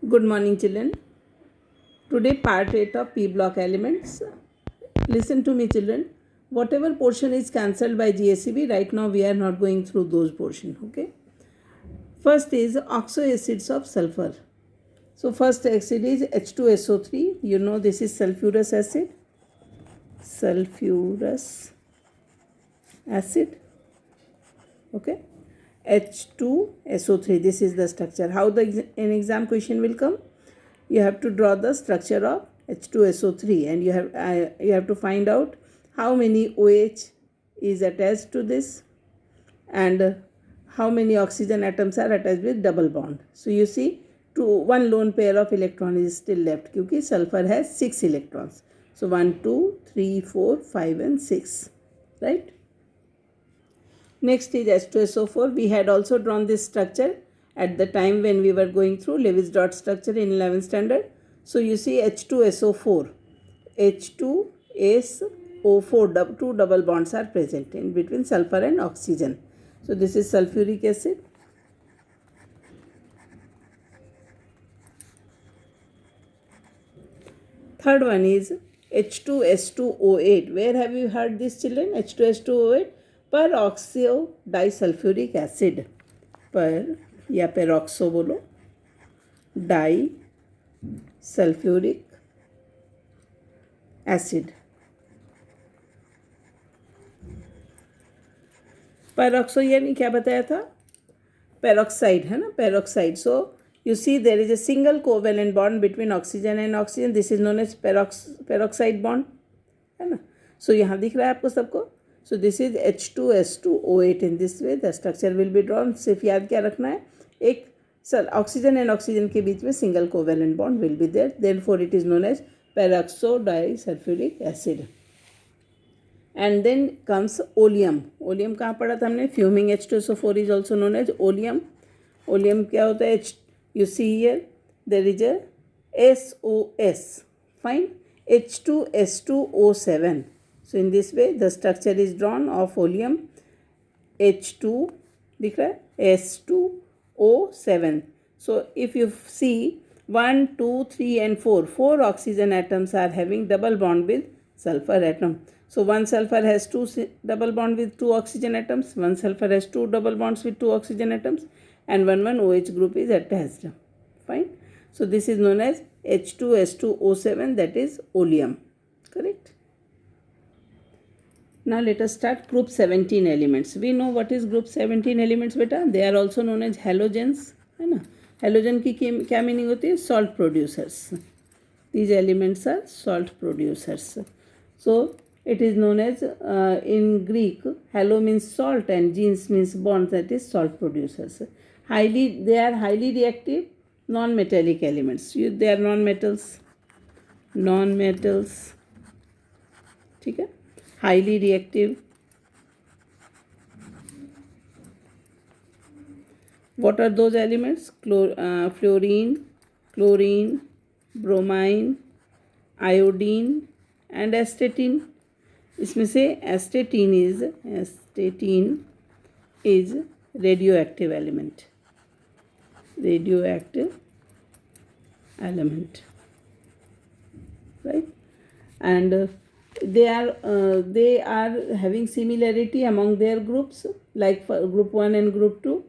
Good morning, children. Today, part 8 of P block elements. Listen to me, children. Whatever portion is cancelled by GSEB, right now we are not going through those portions. Okay. First is oxoacids of sulfur. So, first acid is H2SO3. You know this is sulfurous acid. Sulfurous acid. Okay. H2SO3. This is the structure. How an exam question will come? You have to draw the structure of H2SO3 and you have to find out how many OH is attached to this and how many oxygen atoms are attached with double bond. So you see one lone pair of electrons is still left because sulfur has 6 electrons. So 1, 2, 3, 4, 5 and 6, right? Next is H2SO4. We had also drawn this structure at the time when we were going through Lewis dot structure in 11th standard. So you see H2SO4, H2SO4, two double bonds are present in between sulfur and oxygen. So this is sulfuric acid. Third one is H2S2O8. Where have you heard this, children? H2S2O8, peroxo disulfuric acid. पर या peroxo बोलो, die sulphuric acid. Peroxo यानी क्या बताया था? Peroxide है ना, peroxide. So you see there is a single covalent bond between oxygen and oxygen. This is known as peroxide bond, है ना. So यहाँ दिख रहा है आपको सबको. So this is H2S2O8. In this way the structure will be drawn. सिर्फ याद क्या रखना है, एक ऑक्सीजन एंड ऑक्सीजन के बीच में single covalent bond will be there. Therefore it is known as peroxo disulphuric acid. And then comes oleum. Oleum कहाँ पढ़ा था हमने? Fuming H2SO4 is also known as oleum. Oleum क्या होता है? You see here there is a SOS. Fine. H2S2O7. So in this way the structure is drawn of oleum. H2 दिख रहा है, S2O7. So if you see 1, 2, 3 and 4 oxygen atoms are having double bond with sulfur atom. So one sulfur has two double bond with 2 oxygen atoms, one sulfur has 2 double bonds with 2 oxygen atoms, and one OH group is attached. Fine. So this is known as H2S2O7, that is oleum. Correct. Now let us start group 17 elements. We know what is group 17 elements, beta. They are also known as halogens, है ना. Halogen की क्या meaning होती है? Salt producers. These elements are salt producers. So it is known as in Greek, halo means salt and gens means bonds, that is salt producers. They are highly reactive non-metallic elements. They are non-metals. ठीक है. Highly reactive. What are those elements? Fluorine, chlorine, bromine, iodine and astatine. इसमें से astatine is radioactive element. Right. And they are having similarity among their groups, like for group 1 and group 2.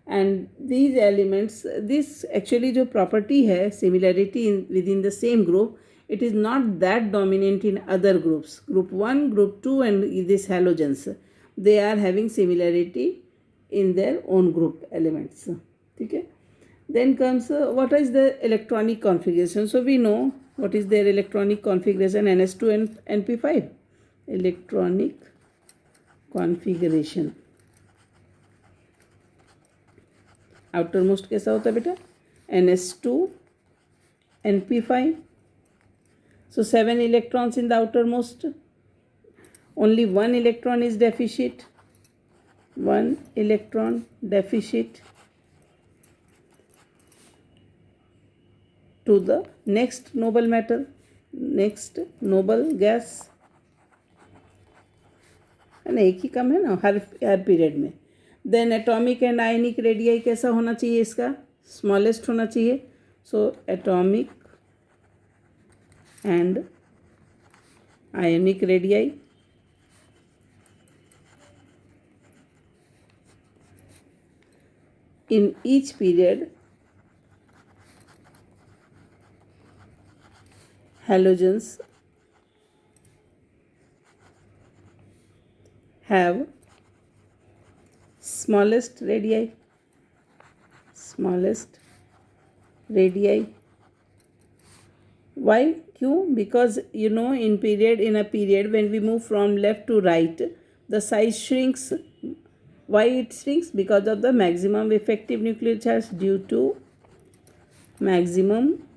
And these elements, this actually जो property है similarity within the same group, it is not that dominant in other groups. Group 1, group 2 and these halogens, they are having similarity in their own group elements. Okay. Then comes what is the electronic configuration. So we know what is their electronic configuration, NS2 and NP5. Electronic configuration. Outermost कैसा होता है बेटा? NS2 NP5. So 7 electrons in the outermost. Only 1 electron is deficit. 1 electron deficit to the next noble matter, next noble gas. है ना, एक ही कम है ना हर पीरियड में. Then atomic and ionic radii कैसा होना चाहिए? इसका स्मॉलेस्ट होना चाहिए. So atomic and ionic radii. In each period, halogens have smallest radii. Why? क्यों? Because in a period when we move from left to right, the size shrinks. Why it shrinks? Because of the maximum effective nuclear charge, due to maximum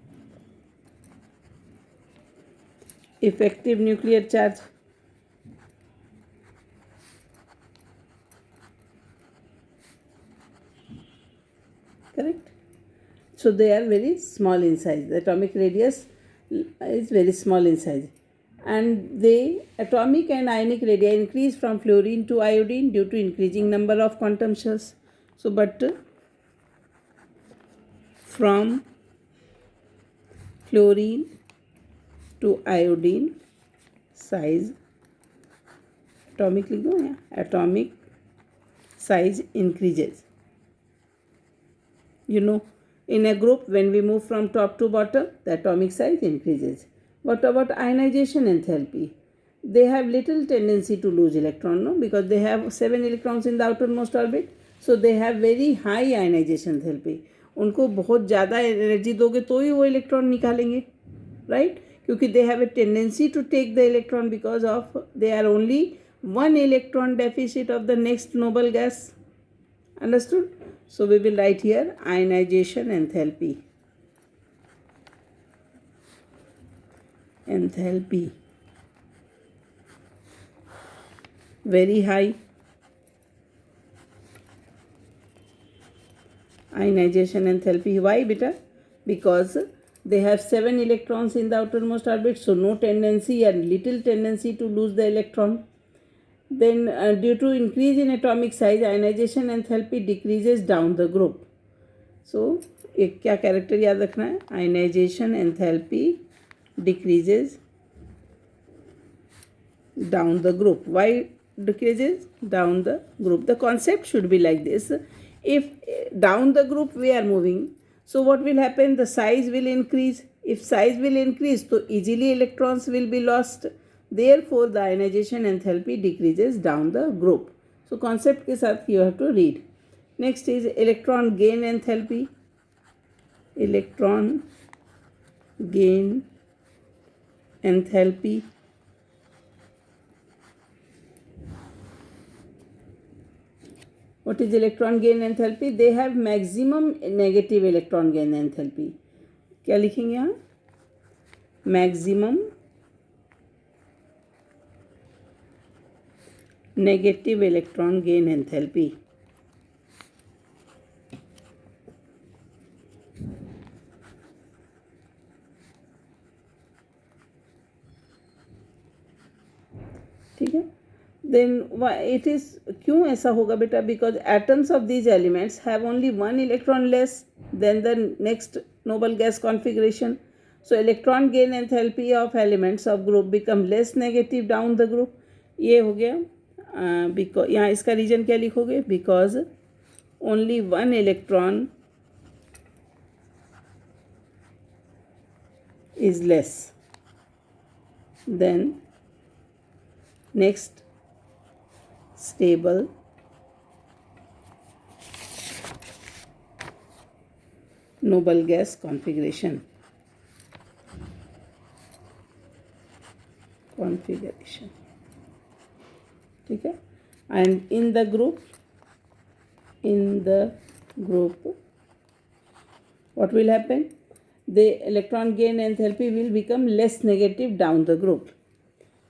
effective nuclear charge. Correct? So they are very small in size. The atomic radius is very small in size. And the atomic and ionic radii increase from fluorine to iodine due to increasing number of quantum shells. So, but from fluorine to iodine, size, atomic लिख दो यहाँ, atomic size increases. In a group, when we move from top to bottom, the atomic size increases. What about ionization enthalpy? They have little tendency to lose electron, no? Because they have 7 electrons in the outermost orbit. So they have very high ionization enthalpy. उनको बहुत ज़्यादा energy दोगे तो ही वो electron निकालेंगे, right? क्योंकि they have a tendency to take the electron because of they are only 1 electron deficit of the next noble gas. Understood? So we will write here ionization enthalpy. Enthalpy very high. Ionization enthalpy. Why, beta? Because they have 7 electrons in the outermost orbit, so no tendency and little tendency to lose the electron. Then due to increase in atomic size, ionization enthalpy decreases down the group. So एक क्या character याद रखना है? Ionization enthalpy decreases down the group. Why decreases down the group? The concept should be like this. If down the group we are moving, so what will happen? The size will increase. If size will increase, so easily electrons will be lost. Therefore, the ionization enthalpy decreases down the group. So concept के साथ you have to read. Next is electron gain enthalpy. Electron gain enthalpy. What is electron gain enthalpy? They have maximum negative electron gain enthalpy. क्या लिखेंगे यहाँ? Maximum negative electron gain enthalpy. ठीक है? Then why it is? क्यों ऐसा होगा बेटा? Because atoms of these elements have only 1 electron less than the next noble gas configuration. So electron gain enthalpy of elements of group become less negative down the group. ये हो गया. Because यहाँ इसका reason क्या लिखोगे? Because only 1 electron is less than next stable noble gas configuration. ठीक है? And in the group, what will happen? The electron gain enthalpy will become less negative down the group.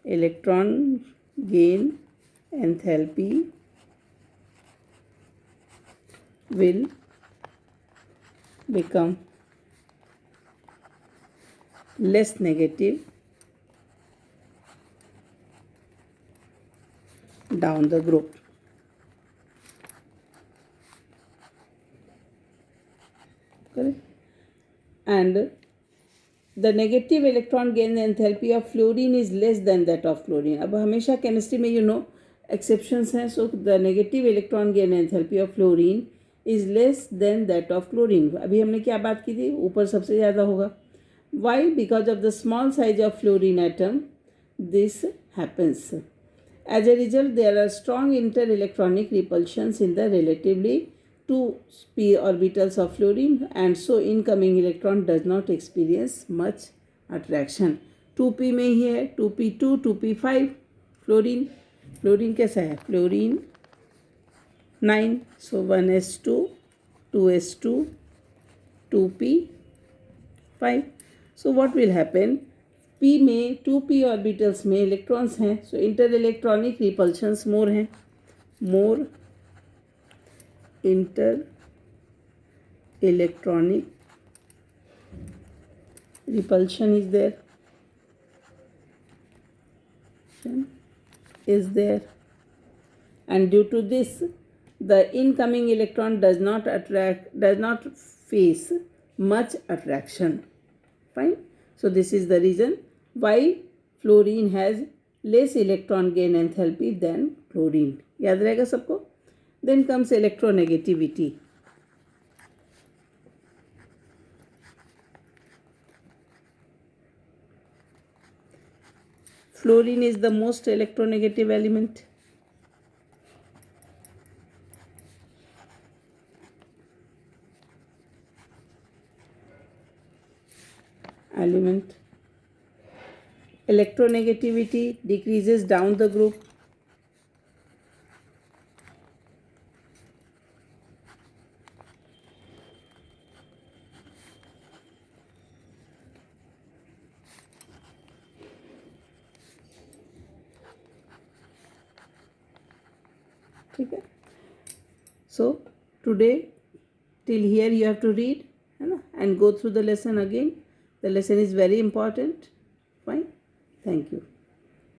Electron gain enthalpy will become less negative down the group. Correct? and the negative electron gain enthalpy of fluorine is less than that of chlorine. अब हमेशा chemistry में exceptions हैं. So the negative electron gain enthalpy of fluorine is less than that of chlorine. अभी हमने क्या बात की थी, ऊपर सबसे ज़्यादा होगा. Why? Because of the small size of fluorine atom this happens. As a result, there are strong interelectronic repulsions in the relatively 2p orbitals of fluorine, and so incoming electron does not experience much attraction. 2p में ही है, 2p2, 2p5 fluorine कैसा है, fluorine 9, so 1s2, 2s2, 2p5. So what will happen, p में 2p orbitals में electrons हैं, so inter repulsions more हैं, more inter-electronic repulsion is there, and due to this the incoming electron does not face much attraction. Fine. So this is the reason why fluorine has less electron gain enthalpy than chlorine. याद रहेगा सबको. Then comes electronegativity. Fluorine is the most electronegative element. Electronegativity decreases down the group. ठीक है. So today till here you have to read, and go through the lesson again. The lesson is very important. Fine. Thank you.